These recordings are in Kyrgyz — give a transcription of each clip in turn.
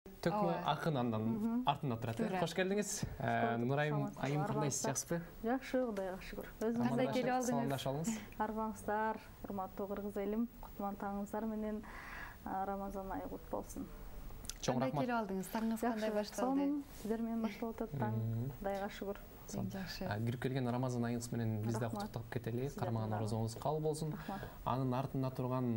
Төкмө акын андан артында турат. Кош келдиңиз. Нурайым айым кандайсыз, жакшысызбы? Жакшы, Кудайга шүгүр. Өзүңүз кандай келип алдыңыз? Саламдашабыз. Арбаңыздар, урматтуу кыргыз элим, кутман таңыңыздар менен Рамазан айы кут болсун. Чоң рахмат. Келип алдыңыз? Таңыңыз кандай башталды? Сиздер менен башталып атат таң. Кудайга шүгүр. Кирип келген Рамазан айыңыз менен биз да куттуктап кетели. Кармаган оразаңыз кабыл болсун. Анын артында турган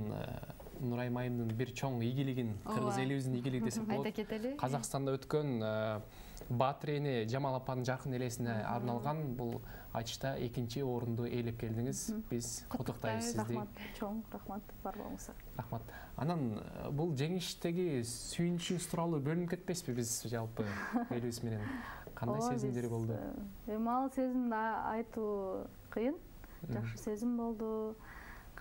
Нурайым айымдын бир чоң ийгилигин, кыргыз элибиздин ийгилиги десек болот. Айта кетели. Казакстанда өткөн Батырени Жамал апанын жакын элесине арналган бул айтышта 2-чи орунду ээлеп келдиңиз. Биз куттуктайбыз сизди. Рахмат, чоң рахмат бар болуңуздар. Рахмат. Анан бул жеңиштеги сүйүнүчүңүз тууралуу бөлүнүп кетпейсизби биз жалпы элибиз менен? Кандай сезимдер болду? Ал сезимди айтуу кыйын. Жакшы сезим болду.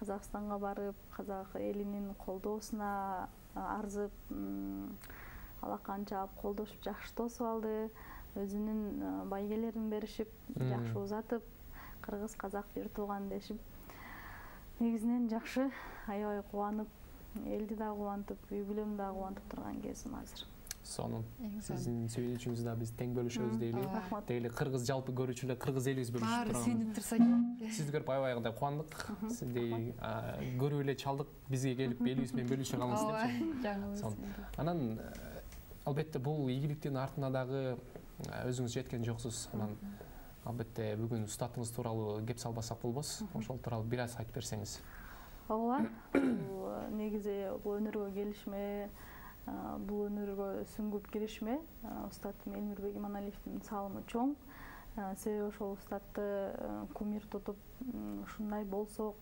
Казакстанга барып, казак элинин колдоосуна арзып, алакан чаап, колдошуп, жакшы тосуп алды. Өзүнүн байгелерин беришип, жакшы узатып, кыргыз казак бир тууган дешип. Негизинен жакшы, аябай кубанып, элди да кубантып, үй бүлөмдү да кубантып турган кезим азыр. Сонун. Сиздин сүйүнүчүңүздү да биз тең бөлүшөбүз дейли. Дейли кыргыз жалпы көрүүчүлөр, кыргыз элибиз бөлүшүп турган. Баары сүйүнүп турса. Сизди көрүп аябай кандай кубандык. Сизди көрүп эле чалдык, бизге келип элибиз менен бөлүшө калыңыз деп. Анан албетте бул ийгиликтин артына дагы өзүңүз жеткен жоксуз. Анан албетте бүгүн устатыңыз тууралуу кеп салбасак болбос. Ошол тууралуу бир аз айтып берсеңиз. Ооба. Негизи бул өнөргө келишме, бул өнөргө сүңгүп киришме устатым Элмирбек Иманалиевдин салымы чоң. Себеби ошол устатты кумир тутуп, ушундай болсок,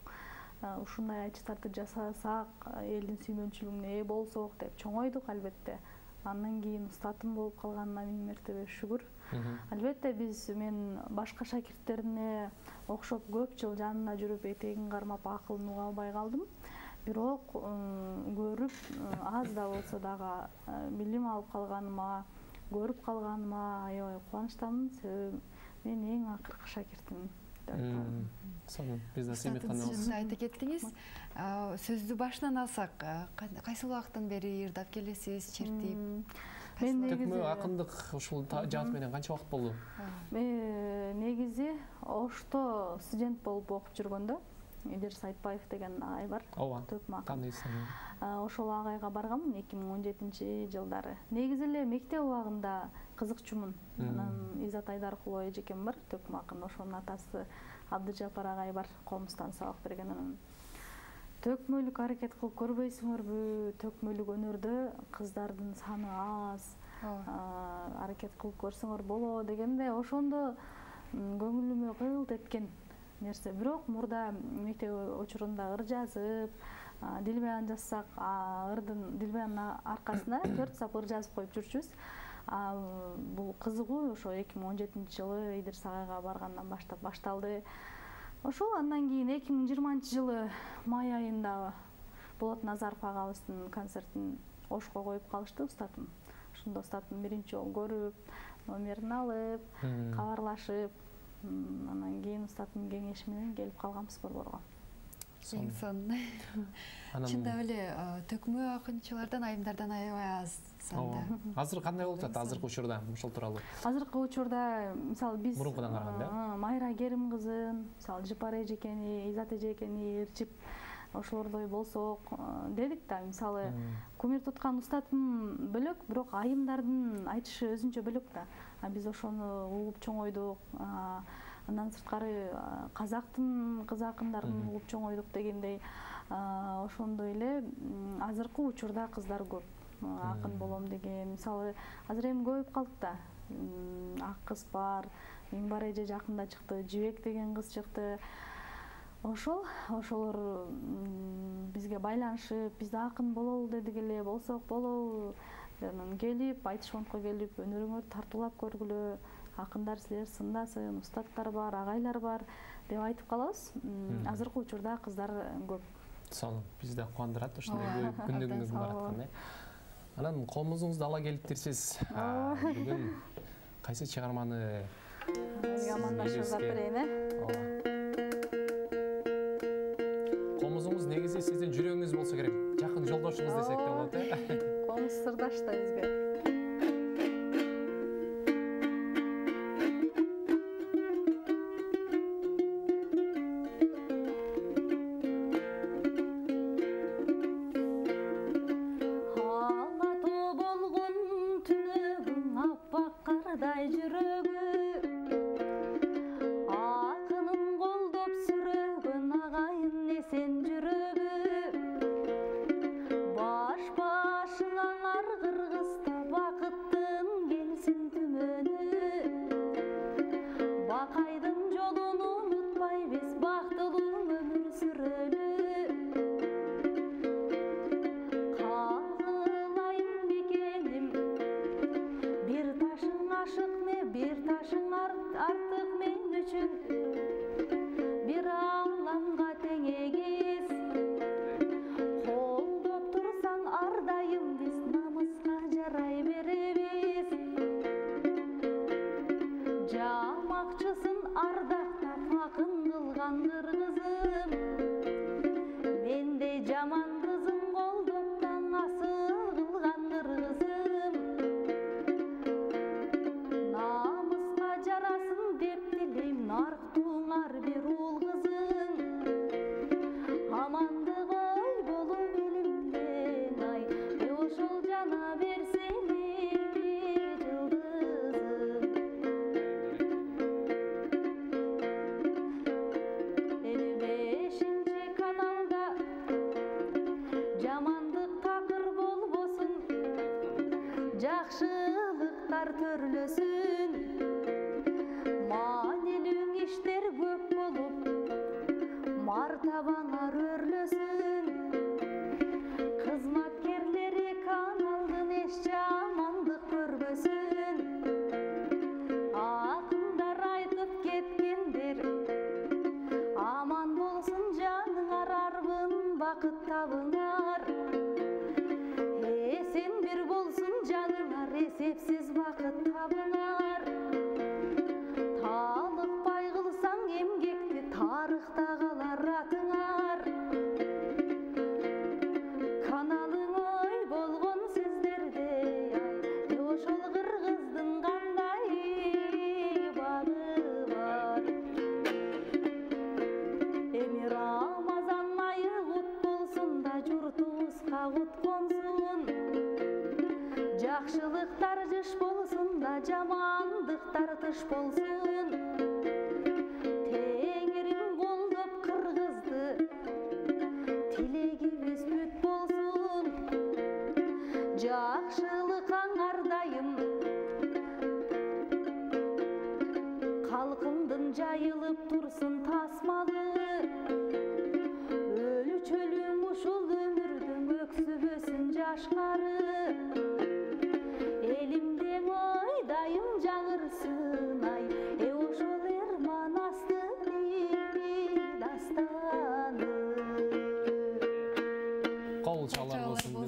ушундай айтыштарды жасасак, элдин сүймөнчүлүгүнө ээ болсок деп чоңойдук албетте. Андан кийин устатым болуп калганына миң мертебе шүгүр. Албетте мен башка шакирттерине окшоп көп жыл жанында жүрүп, этегин кармап, акылын уга албай калдым. Бирок көрүп, аз да болсо дагы билим алып калганыма, көрүп калганыма аябай кубанычтамын. Себеби мен эң акыркы шакиртимин. Сонун. Биз да сыймыктанабыз. Айта кеттиңиз. Сөздү башынан алсак, кайсы убакыттан бери ырдап келесиз, чертип? Төкмө акындык ушул жаат менен канча убакыт болду? Негизи Ошто студент болуп окуп жүргөндө Идир Сайтбаев деген агай бар. Төкмө акын. Ошол агайга баргам 2017 жылдары. Негизи эле мектеп убагында кызыкчумун. Анан Изат Айдаркулова эжекем бар, төкмө акын. Ошонун атасы Абдыжапар агай бар, комуздан сабак берген. Анан төкмөлүк аракет кылып көрбөйсүңөрбү? Төкмөлүк өнөрдө кыздардын саны аз. Аракет кылып көрсөңөр болобу дегенде ошондо көңүлүмө кыйылт эткен нерсе. Бирок мурда мектеп учурунда ыр жазып, дилбаян жазсак, дилбаянын аркасына 4 сап ыр жазып коюп жүрчүбүз. Бул кызыгуу ошо 2017 жылы Идирис агайга баргандан баштап башталды. Ошол андан кийин 2020 жылы май айында Болот Назаров агабыздын концертин Ошко коюп калышты устатым. Ошондо устатым биринчи жолу көрүп, номерин алып, кабарлашып, анан кийин устатым кеңеши менен келип калганбыз борборго. Эң сонун. Чындап эле төкмө акынчылардан, айымдардан аябай аз санда. Азыр кандай болуп атат азыркы учурда ушул тууралуу? Азыркы учурда мисалы биз мурункудан караганда Майра Керим кызын, мисалы Жыпар эжекени, Изат эжекени ээрчип ошолордой болсок дедик да. Мисалы кумир туткан устатым бөлөк, бирок айымдардын айтышы өзүнчө бөлөк да. Биз ошону угуп чоңойдук. Андан сырткары казактын кыз акындарын угуп чоңойдук дегендей. Ошондой эле азыркы учурда кыздар көп акын болом деген. Мисалы азыр эми көбөйүп калдык да. Ак кыз бар, Миңбар эже жакында чыкты, Жибек деген кыз чыкты. Ошолор бизге байланышып, биз да акын бололу дедик эле, болсок болобу. Анан келип, айтыш фондко келип, өнөрүңөрдү тартуулап көргүлө, акындар силер сындасын, устаттар бар, агайлар бар деп айтып калабыз. Азыркы учурда кыздар көп. Сонун. Биз да кубандырат ошондой күндүгүңүз бараткан. Анан коомубуздун ала келиптирсиз. Бүгүн кайсы чыгарманы амандашууга берейин, Комузуңуз негизи сиздин жүрөгүңүз болсо керек. Жакын жолдошуңуз десек де болот, Комуз сырдаш да бизге. ардай жүрөгү акынын колдоп сүрөгөн агайын эсен жүрөгү баш башыңар кыргызда бакыттын келсин түмөнү бакайдын жолун унутпайбыз бактылуу өмүр сүрөлү кагылайын бекеним бир ташың ашык бир ташың артык мен үчүн бир ааламга тең эгиз колдоп турсаң ардайым биз намыска жарай беребиз жамакчысын ардактап акын кылган кыргызым мендей жаман кызын колдоп таңасы кылган кыргызым намыска жарасын деп тилейм нарктууңар бир уул кызың амандык ой болуп элимден ай ошол жана берсени жылдызым 55-ci kanalda жамандык такыр болбосун жакшылыктар төрлөсүн маанилүү иштер көп болуп мартабаңар өрлөсүн кызматкерлери каналдын эч жамандык көрбөсүн акындар айтып кеткендер аман болсун жаныңар арбын бакыт табыңар эсен бир болсун жаныңар эсепсиз бакыт табыңар талыкпай кылсаң эмгекти тарыхта калар атыңар каналың ой болгон сиздерде ай ошол кыргыздын кандай багы бар эми рамазан айы кут болсун да журтубузга кут консун жакшылыктар жыш болсун да жамандыктар тыш болсун теңирим колдоп кыргызды тилегибиз бүт болсун жакшылык аңардайым калкымдын жайылып турсун тасмалы өлчөлүң ушул өмүрдүн өксүбөсүн жашкары элимден ойдайым жагырсын ай ошол эрманастын дастаны кол чалар болсун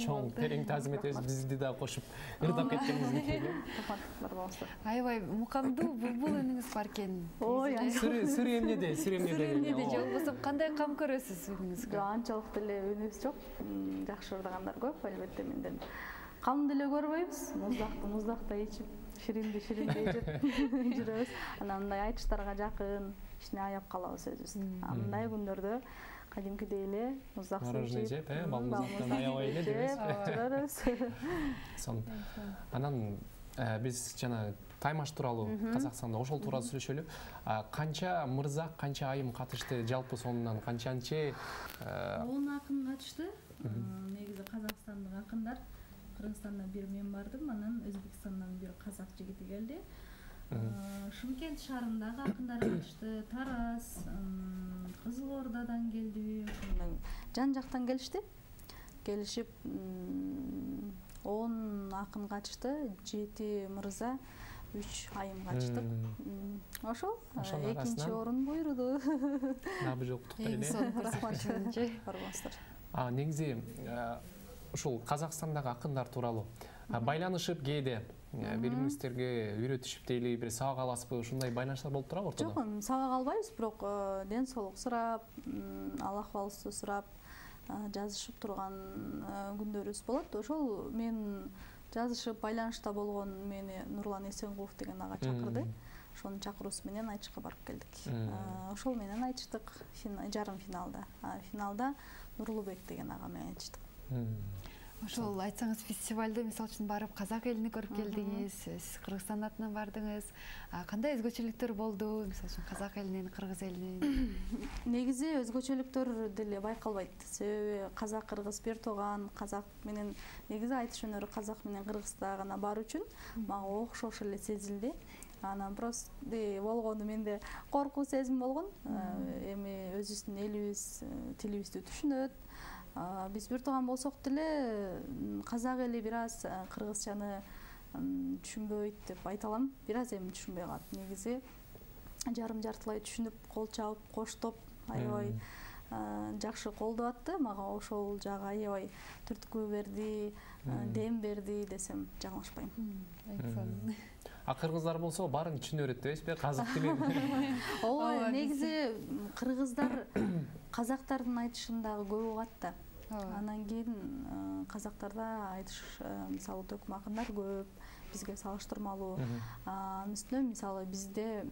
чоң терең таазим этебиз бизди да кошуп ырдап кеткениңизге келем аябай мукамдуу булбул үнүңүз бар экен ой сыр эмнеде же болбосо кандай кам көрөсүз үнүңүзгө анчалык деле үнүбүз жок жакшы ырдагандар көп албетте менден кам деле көрбөйбүз муздакты ичип ширинди жеп жүрөбүз анан мындай айтыштарга жакын кичине аяп калабыз өзүбүздү мындай күндөрдө кадимкидей эле муздак мороженое жеп балмуздактан аябай эле жүрөбүз анан биз жана таймаш тууралуу Казакстанда ошол тууралуу сүйлөшөлү канча мырза канча айым катышты жалпы сонунан канчанчы 10 акын катышты негизи казакстандык акындар Кыргызстандан бир мен бардым анан Өзбекстандан бир казак жигити келди Шымкент шаарындагы акындар катышты Тараз Кызыл Ордадан келди жан жактан келишип 10 акын катышты 7 мырза 3 айым катыштык ошол экинчи орун буйруду набы жоктуктай эле негизи ушул Казакстандагы акындар тууралуу байланышып кээде бири-бириңизге үйрөтүшүп дейли бир сабак аласызбы ушундай байланыштар болуп турабы ортодо? Жок, сабак албайбыз, бирок ден соолук сурап, ал акыбалыбызды сурап, жазышып турган күндөрүбүз болот. Ошол мен жазышып байланышта болгон мени Нурлан Эсенкулов деген ага чакырды. Ошонун чакыруусу менен айтышка барып келдик. Ошол менен айтыштык жарым финалда. Финалда Нурлубек деген ага менен айтыштык. Ошол айтсаңыз фестивалда мисалы үчүн барып казак элини көрүп келдиңиз, сиз Кыргызстан атынан бардыңыз. Кандай өзгөчөлүктөр болду, мисалы үчүн казак элинин, кыргыз элинин? Негизи өзгөчөлүктөр деле байкалбайт. Себеби казак кыргыз бир тууган, казак менен негизи айтыш өнөрү казак менен кыргызда гана бар үчүн мага окшош эле сезилди. Анан просто болгону менде коркуу сезим болгон. Эми өзүбүздүн элибиз, тилибизди түшүнөт. Биз бир тууган болсок деле казак эли бир аз кыргызчаны түшүнбөйт деп айта алам. Бир аз эми түшүнбөй калат. Негизи жарым жартылай түшүнүп, кол чабып, коштоп, аябай жакшы колдоп атты. Мага ошол жагы аябай түрткү берди, дем берди десем жаңылышпайм. Кыргыздар болсо баарын түшүнө берет дейсизби? Казак тилин. Ооба, негизи кыргыздар казактардын айтышындагы көп угат да. Анан кийин казактарда айтыш мисалы төкмө акындар көп, бизге салыштырмалуу. Анын үстүнө мисалы бизде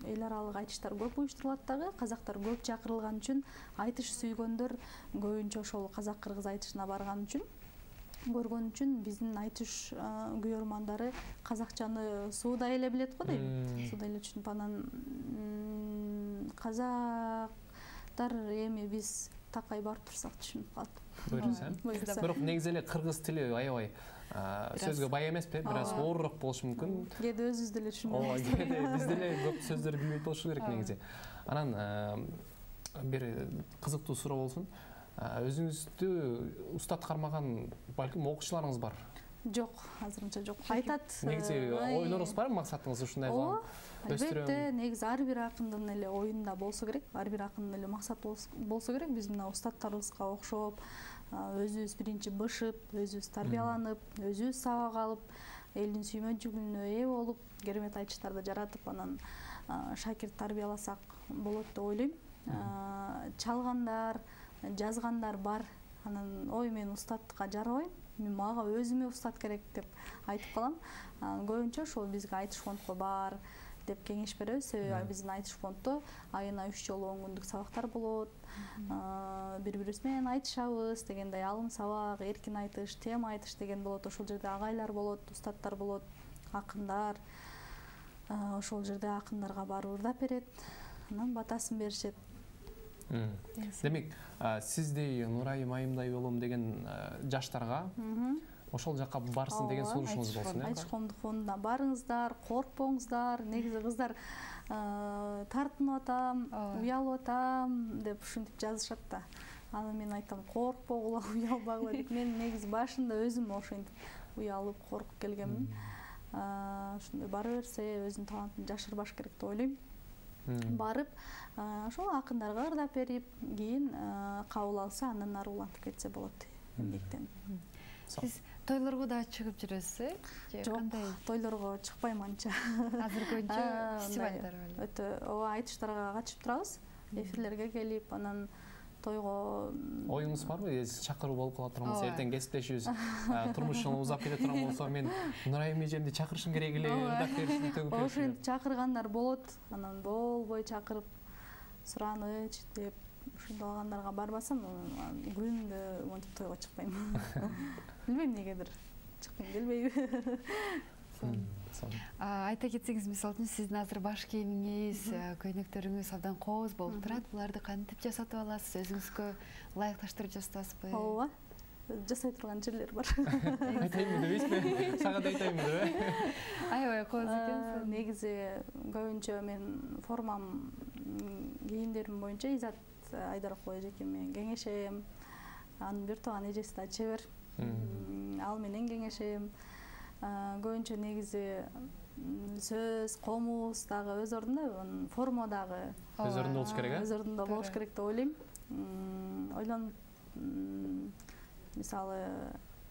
эл аралык айтыштар көп уюштурулат дагы, казактар көп чакырылган үчүн айтыш сүйгөндөр көбүнчө ошол казак-кыргыз айтышына барган үчүн, көргөн үчүн биздин айтыш күйөрмандары казакчаны суудай эле билет го дейм. Суудай эле түшүнүп анан казактар эми биз такай барып турсак түшүнүп калат. Буюрса. Бирок негизи эле кыргыз тили аябай сөзгө бай эмеспи? Бир аз оорураак болушу мүмкүн. Кээде өзүбүз деле түшүнбөйбүз. Биз деле көп сөздөрдү билбей болушу керек негизи. Анан бир кызыктуу суроо болсун. Өзүңүздү устат кармаган балким окуучуларыңыз бар? Жок, азырынча жок. Айтат. Негизи ойноруңуз барбы, максатыңыз ушундай кылам? Албетте, негизи ар бир акындын эле оюнда болсо керек, ар бир акындын эле максаты болсо керек. Биз мына устаттарыбызга окшоп, өзүбүз биринчи бышып, өзүбүз тарбияланып, өзүбүз сабак алып, элдин сүймөнчүлүгүнө ээ болуп, керемет айтыштарды жаратып, анан шакирт тарбияласак болот деп ойлойм. Чалгандар, жазгандар бар. Анан ой мен устатка жарабайм. Мен мага өзүмө устат керек деп айтып калам. Көбүнчө ошол бизге айтыш фондко бар деп кеңеш беребиз. Себеби биздин айтыш фонддо айына 3 жолу 10 күндүк сабактар болот. Бири-бирибиз менен айтышабыз дегендей алым сабак, эркин айтыш, тема айтыш деген болот. Ошол жерде агайлар болот, устаттар болот, акындар. Ошол жерде акындарга барып ырдап берет. Анан батасын беришет. Демек, сиздей Нурайым айымдай болом деген жаштарга ошол жакка барсын деген сунушуңуз болсун. Айтыш фондуна барыңыздар, коркпоңуздар. Негизи кыздар тартынып атам, уялып атам деп ушинтип жазышат да. Аны мен айтам, коркпогула, уялбагыла деп. Мен негизи башында өзүм ошентип уялып, коркуп келгенмин. Ушундай бара берсе, өзүнүн талантын жашырбаш керек деп ойлойм. Барып, ошол акындарга ырдап берип, кийин кабыл алса, андан ары улантып кетсе болот эмгектен. Сиз тойлорго да чыгып жүрөсүз, Жок, тойлорго чыкпайм анча. Азыр көбүнчө фестивалдар беле. Өтө, ооба, айтыштарга катышып турабыз, эфирлерге келип, анан тойго оюңуз барбы? Чакыруу болуп кала турганбыз, эртең кесиптешибиз, турмуш жолу узап кете турган болсо, мен Нурайым эжемди чакырышым керек эле, ырдап беришин төгүп беришин. Ошентип чакыргандар болот, анан болбой чакырып, сураныч деп ушундай алгандарга барбасам, күндө монтип тойго чыкпайм. Билбейм негедир. Чыккым келбейби. Айта кетсеңиз, мисалы үчүн сиздин азыр баш кийимиңиз, көйнөктөрүңүз абдан кооз болуп турат. Буларды кантип жасатып аласыз? Өзүңүзгө ылайыкташтырып жасатасызбы? Ооба. Жасай турган жерлер бар. Айтайынбы дебейсизби? Сага да айтайынбы деп? Аябай кооз экенсиз. Негизи көбүнчө мен формам кийимдерим боюнча Изат Айдаркул эжекем менен кеңешем. Анын бир тууган эжеси да чебер. Ал менен кеңешем. Көбүнчө негизи сөз, комуз дагы өз ордунда, форма дагы өз ордунда болуш керек, өз ордунда болуш керек деп ойлойм. Ойлонуп, мисалы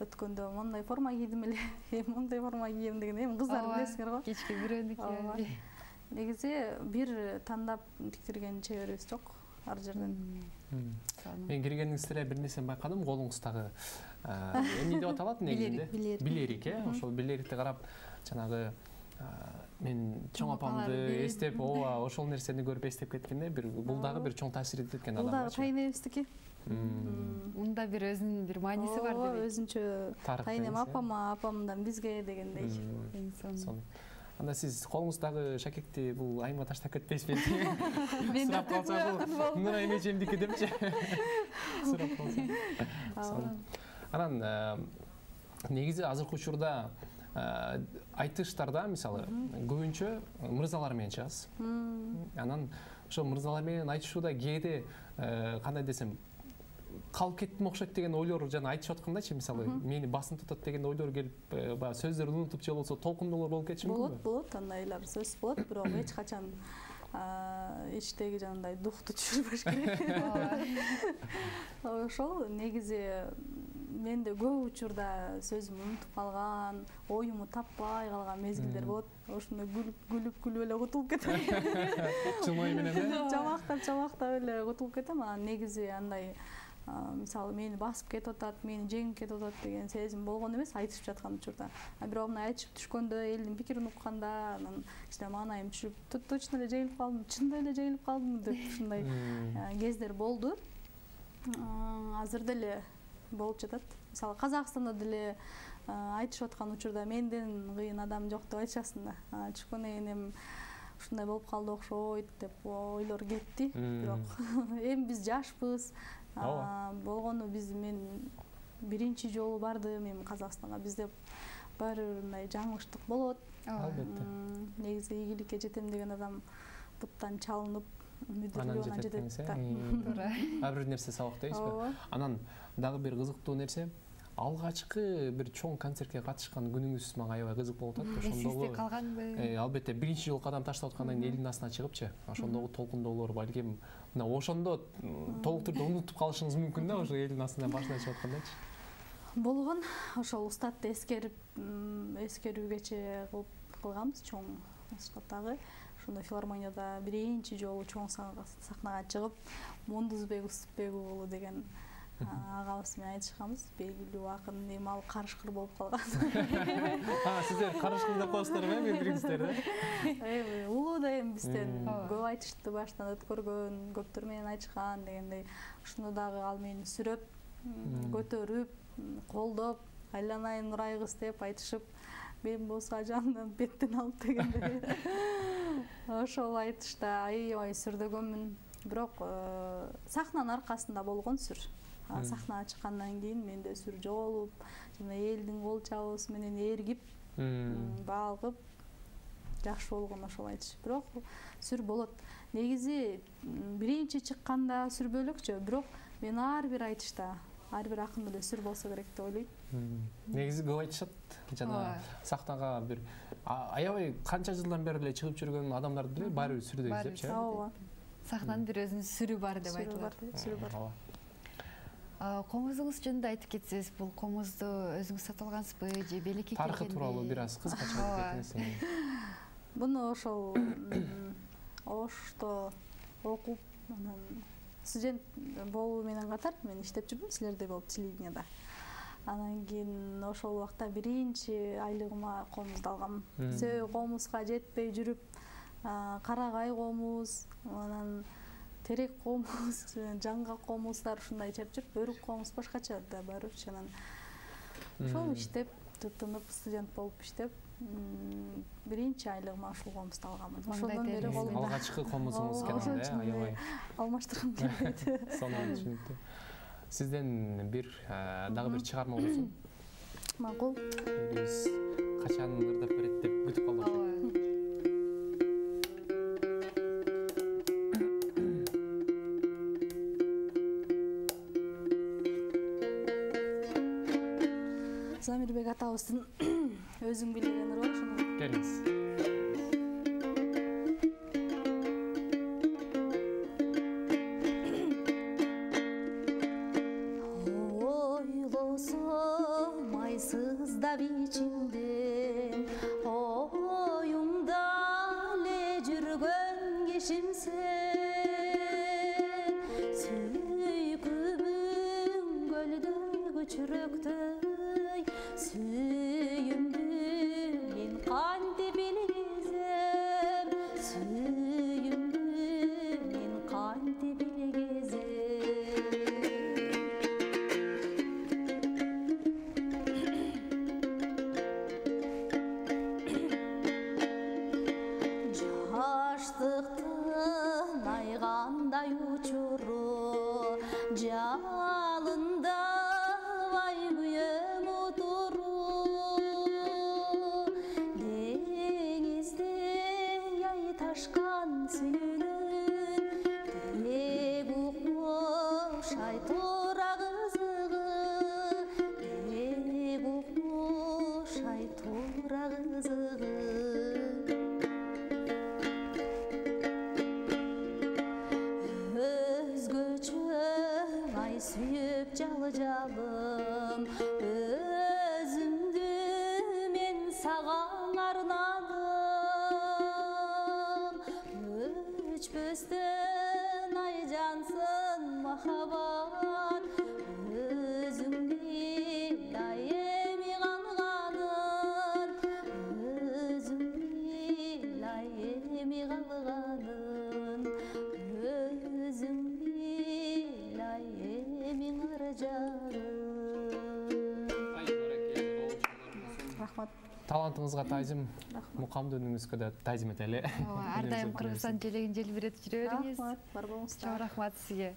өткөндө мондай форма кийдим эле, мондай форма кийем деген эми кыздар билесиңер го. Кечки бирөөнүкү. Негизи бир тандап тиктирген чеберибиз жок ар жерден. Мен киргениңизде бир нерсени байкадым, колуңуздагы эмне деп аталат негизинде? Билерик, ошол билерикти карап, жанагы мен чоң апамды эстеп, ооба, ошол нерсени көрүп эстеп кеткенде, бул дагы бир чоң таасир этет экен адамга. Бул дагы тайын эбиздики. Мында бир өзүнүн бир мааниси бар деп. Өзүнчө кайнем апамдан бизге дегендей. Анда сиз колуңуздагы шакекти бул айыма таштап кетпейсизби? Сурап калса бул Нурай эжемдики депчи. Сурап калса. Анан негизи азыркы учурда айтыштарда мисалы көбүнчө мырзалар менен чыгасыз. Анан ошо мырзалар менен айтышууда кээде кандай десем калып кеттим окшойт деген ойлор жана айтышып аткандачы, мисалы мени басым тутат деген ойлор келип, баягы сөздөрдү унутуп же болбосо толкундуулар болуп кетиши мүмкүнбү? Болот, андайлар сөз болот, бирок эч качан иштеги жанагындай духту түшүрбөш керек. Ошол негизи мен де көп учурда сөзүмдү унутуп калган, оюмду таппай калган мезгилдер болот. Ошондой күлүп эле кутулуп кетем. Чылмай менен чамактап эле кутулуп кетем. Анан негизи андай мисалы мени басып кетип атат, мени жеңип кетип атат деген сезим болгон эмес айтышып жаткан учурда. Бирок мына айтышып түшкөндө, элдин пикирин укканда, анан маанайым түшүп, точно эле жеңилип калдым, чындап эле жеңилип калдым деп ушундай кездер болду. Азыр деле болуп жатат. Мисалы Казакстанда деле айтышып аткан учурда менден кыйын адам жок деп айтышасың да. Түшкөндөн кийин ушундай болуп калды окшойт деп ойлор кетти. Бирок эми биз жашпыз. Болгону мен биринчи жолу бардым эми Казакстанга. Бизде баары мындай жаңылыштык болот. Албетте. Негизи ийгиликке жетем деген адам буттан чалынып мүдүрүлүп жетет. Ар бир нерсе сабак дейсизби? Анан дагы бир кызыктуу нерсе, алгачкы бир чоң концертке катышкан күнүңүз мага аябай кызык болуп атат. Ошондогу калганбы? Албетте, биринчи жолу кадам таштап аткандан кийин элдин астына чыгыпчы. Ошондогу толкундоолор балким мына ошондо толук түрдө унутуп калышыңыз мүмкүн да, ошо элдин астына башына чыгып аткандачы. Болгон, ошол устатты эскерүүгече кылганбыз чоң сапаттагы. Ошондо филармонияда биринчи жолу чоң сахнага чыгып, Мундузбек Усупбек уулу деген агабыз менен айтышканбыз. Белгилүү акын, эми ал карышкыр болуп калган. Сиздер карышкыр деп коесуздарбы бири-бириңиздерди? Улуу да эми бизден көп айтышты, баштан өткөргөн, көптөр менен айтышкан дегендей. Ошондо дагы ал мени сүрөп, көтөрүп, колдоп, айланайын Нурай кыз деп айтышып, мен болсо ажамдан беттен алып дегендей. Ошол айтышта аябай сүрдөгөнмүн. Бирок сахнанын аркасында болгон сүр. Сахнага чыккандан кийин менде сүр жоголуп, жана элдин кол чабуусу менен ээргип, баалгып, жакшы болгон ошол айтыш. Бирок сүр болот. Негизи биринчи чыкканда сүр бөлөкчө, бирок мен ар бир айтышта, ар бир акын эле сүр болсо керек деп ойлойм. Негизи көп айтышат. Жана сахнага бир аябай канча жылдан бери эле чыгып жүргөн адамдарды деле баары бир сүрдө издепчи. Ооба. Сахнанын бир өзүнүн сүрү бар деп айтылат. Сүрү бар. Комузуңуз жөнүндө айтып кетсеңиз, бул комузду өзүңүз сатып алгансызбы же белекке келгенби? Тарыхы тууралуу бир аз кыскача айтып кетсеңиз. Буну ошол Ошто окуп, анан студент болуу менен катар мен иштеп жүрдүм силердей болуп телевиденияда. Анан кийин ошол убакта биринчи айлыгыма комузду алгам. Сөө комузга жетпей жүрүп, карагай комуз, анан терек комуз, жаңгак комуздар ушундай чеп жүрүп, өрүк комуз башкача да барчу. Анан ошол иштеп, тутунуп, студент болуп иштеп, биринчи айлыгыма ушул комузду алганмын. Ошондон бери колумда алгачкы комузуңуз экен, аябай алмаштыргым келбейт. Сонун түшүнүктүү. Сизден бир дагы бир чыгарма болсун. Макул. Биз качан ырдап берет деп күтүп калдык. Замирбек атабыздын өзүң билген ыры бар, ошону келиңиз. içimden oyumda le жүргөн кишим sen сүйкүмүң көлдөгү чүрөктөй сүйүмдү мен кантип билгизем сүйүмдү мен кантип билгизем ай туура кызыгым өзгөчө ай сүйүп жалы жалым өзүмдү мен саган арнадым өчпөстөн ай жансын махаббат өзүң бил ай эми калганын өзүң бил ай эми калганын өзүң бил ай эми каражарым рахмат талантыңызға тайзым мұқамды үніңізге де тайзым етелі ар дайым Кыргызстан желегин желбиретип жүрө бериңиз рахмат бар болуңуздар чоң рахмат сизге